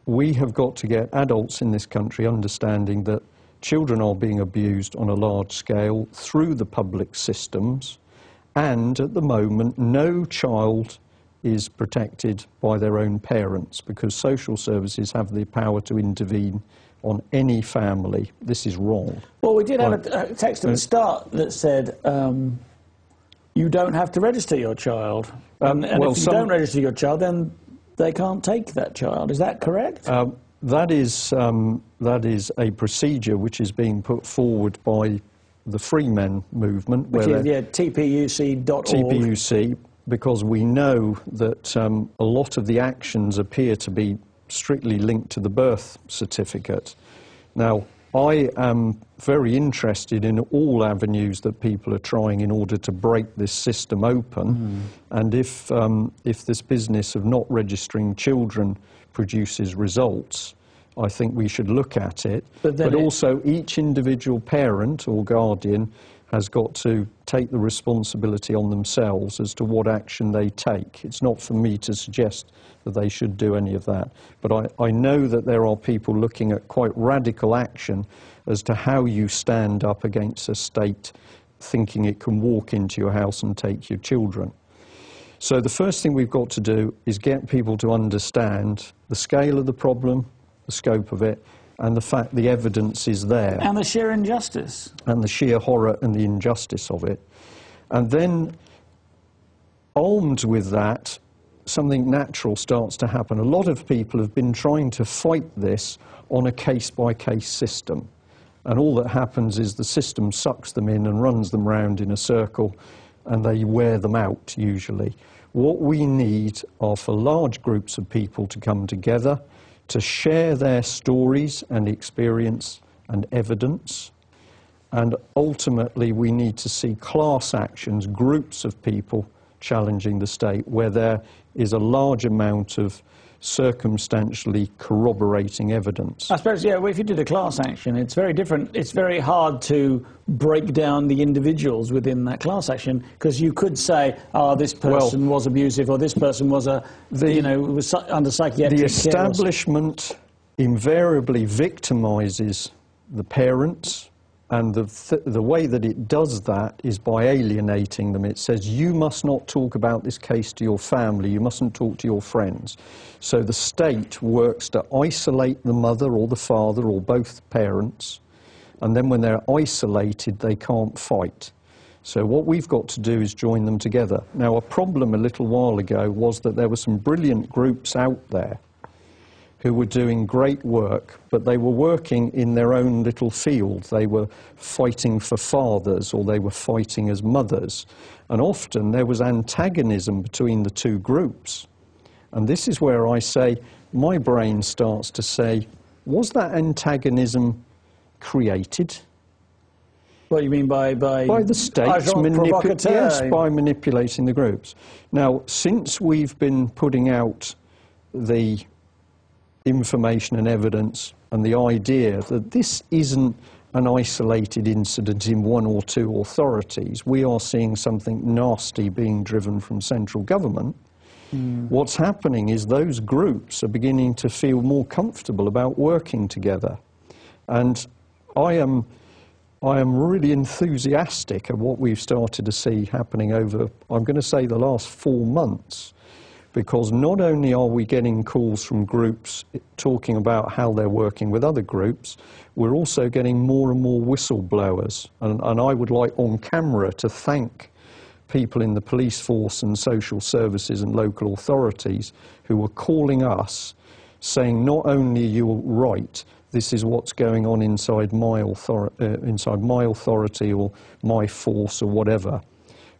we have got to get adults in this country understanding that children are being abused on a large scale through the public systems, and at the moment no child is protected by their own parents because social services have the power to intervene on any family. This is wrong. Well, we did have a text at the start that said you don't have to register your child. And well, if you don't register your child, then they can't take that child. Is that correct? That is a procedure which is being put forward by the Free Men movement. Which is, yeah, tpuc.org. TPUC, because we know that a lot of the actions appear to be strictly linked to the birth certificate. Now, I am very interested in all avenues that people are trying in order to break this system open. And if this business of not registering children produces results, I think we should look at it. But also each individual parent or guardian has got to take the responsibility on themselves as to what action they take. It's not for me to suggest that they should do any of that. But I know that there are people looking at quite radical action as to how you stand up against a state thinking it can walk into your house and take your children. So the first thing we've got to do is get people to understand the scale of the problem, the scope of it, and the fact the evidence is there. And the sheer injustice. And the sheer horror and the injustice of it. And then, armed with that, something natural starts to happen. A lot of people have been trying to fight this on a case-by-case system. And all that happens is the system sucks them in and runs them round in a circle, and they wear them out, usually. What we need are for large groups of people to come together, to share their stories and experience and evidence. And ultimately, we need to see class actions, groups of people challenging the state, where there is a large amount of circumstantially corroborating evidence. I suppose, yeah, well, if you did a class action, it's very different. It's very hard to break down the individuals within that class action, because you could say, oh, this person was abusive, or this person was was under psychiatric care. The establishment invariably victimizes the parents, and the way that it does that is by alienating them. It says, you must not talk about this case to your family, you mustn't talk to your friends. So the state works to isolate the mother or the father or both parents, and then when they're isolated, they can't fight. So what we've got to do is join them together. Now, a problem a little while ago was that there were some brilliant groups out there who were doing great work, but they were working in their own little field. They were fighting for fathers, or they were fighting as mothers. And often there was antagonism between the two groups. And this is where I say, my brain starts to say, was that antagonism created? What do you mean by the state? Yes, by manipulating the groups. Now, since we've been putting out the information and evidence and the idea that this isn't an isolated incident in one or two authorities, we are seeing something nasty being driven from central government. What's happening is those groups are beginning to feel more comfortable about working together. And I am really enthusiastic at what we've started to see happening over, I'm going to say, the last 4 months. Because not only are we getting calls from groups talking about how they're working with other groups, we're also getting more and more whistleblowers. And I would like on camera to thank people in the police force and social services and local authorities who are calling us saying, not only are you right, this is what's going on inside my authority or my force or whatever.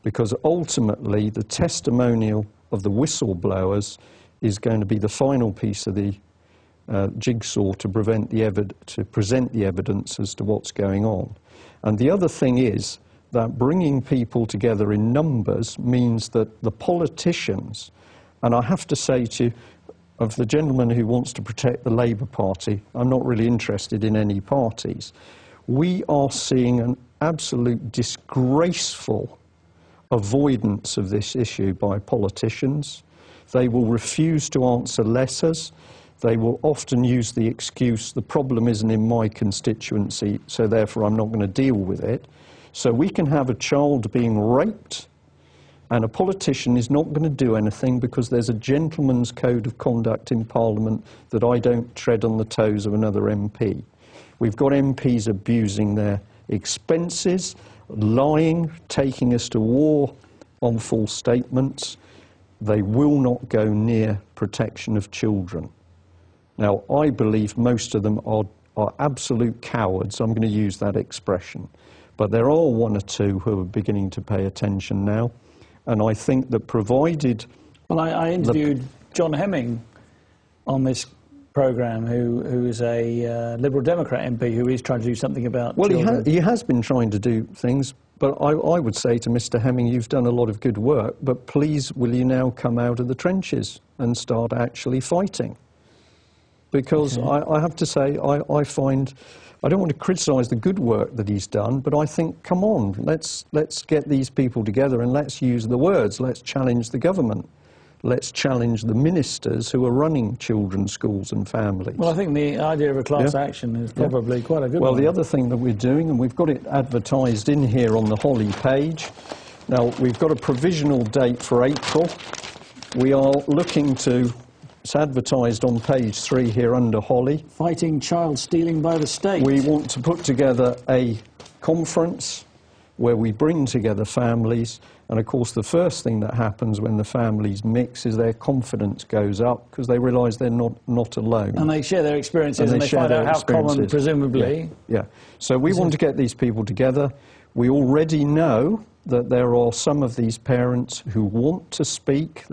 Because ultimately the testimonial of the whistleblowers is going to be the final piece of the jigsaw to present the evidence as to what's going on. And the other thing is that bringing people together in numbers means that the politicians, and I have to say to you, of the gentleman who wants to protect the Labour Party, I'm not really interested in any parties. We are seeing an absolute disgraceful avoidance of this issue by politicians. They will refuse to answer letters. they will often use the excuse, the problem isn't in my constituency, so therefore I'm not going to deal with it. So we can have a child being raped, and a politician is not going to do anything because there's a gentleman's code of conduct in Parliament that I don't tread on the toes of another MP. We've got MPs abusing their expenses, lying, taking us to war on false statements. They will not go near protection of children. Now, I believe most of them are absolute cowards. I'm going to use that expression. But there are one or two who are beginning to pay attention now. And I think that provided... Well, I interviewed John Hemming on this programme, who is a Liberal Democrat MP who is trying to do something about children. Well, he has been trying to do things, but I would say to Mr Hemming, you've done a lot of good work, but please will you now come out of the trenches and start actually fighting? Because I have to say, I find... I don't want to criticise the good work that he's done, but I think, come on, let's get these people together and let's use the words. Let's challenge the government. Let's challenge the ministers who are running children's schools and families. Well, I think the idea of a class action is probably quite a good one. Well, the other thing that we're doing, and we've got it advertised in here on the Holly page. Now, we've got a provisional date for April. We are looking to... It's advertised on page 3 here under Holly. Fighting child stealing by the state. We want to put together a conference where we bring together families, and of course the first thing that happens when the families mix is their confidence goes up because they realise they're not alone. And they share their experiences and they find out how common, presumably. Yeah. So we want to get these people together. We already know that there are some of these parents who want to speak.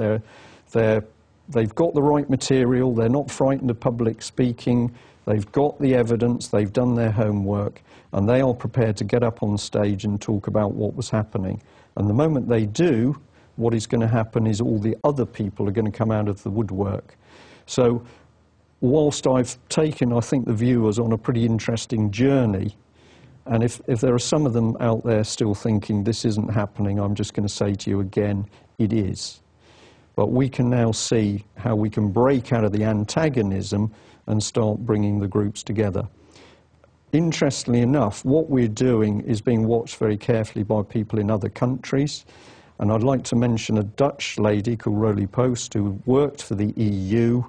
They've got the right material, they're not frightened of public speaking, they've got the evidence, they've done their homework, and they are prepared to get up on stage and talk about what was happening. And the moment they do, what is going to happen is all the other people are going to come out of the woodwork. So whilst I've taken, I think, the viewers on a pretty interesting journey, and if there are some of them out there still thinking this isn't happening, I'm just going to say to you again, it is. But we can now see how we can break out of the antagonism and start bringing the groups together. Interestingly enough, what we're doing is being watched very carefully by people in other countries. And I'd like to mention a Dutch lady called Roly Post who worked for the EU.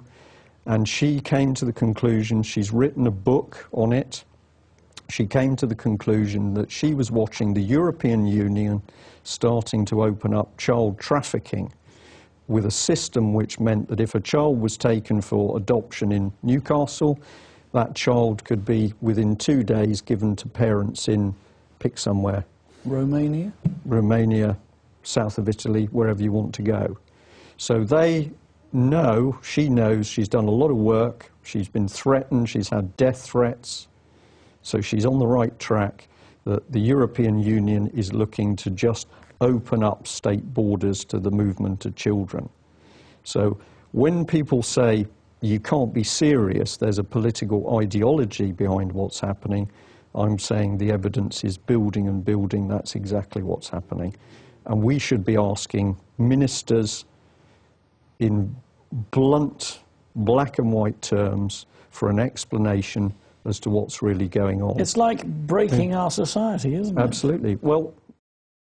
And she came to the conclusion, she's written a book on it. She came to the conclusion that she was watching the European Union starting to open up child trafficking, with a system which meant that if a child was taken for adoption in Newcastle, that child could be within 2 days given to parents in, pick somewhere. Romania? Romania, south of Italy, wherever you want to go. So they know, she knows, she's done a lot of work, she's been threatened, she's had death threats, so she's on the right track, that the European Union is looking to just open up state borders to the movement of children. So when people say you can't be serious, there's a political ideology behind what's happening, I'm saying the evidence is building and building. That's exactly what's happening. And we should be asking ministers in blunt, black and white terms for an explanation as to what's really going on. It's like breaking our society, isn't it? Absolutely. Well,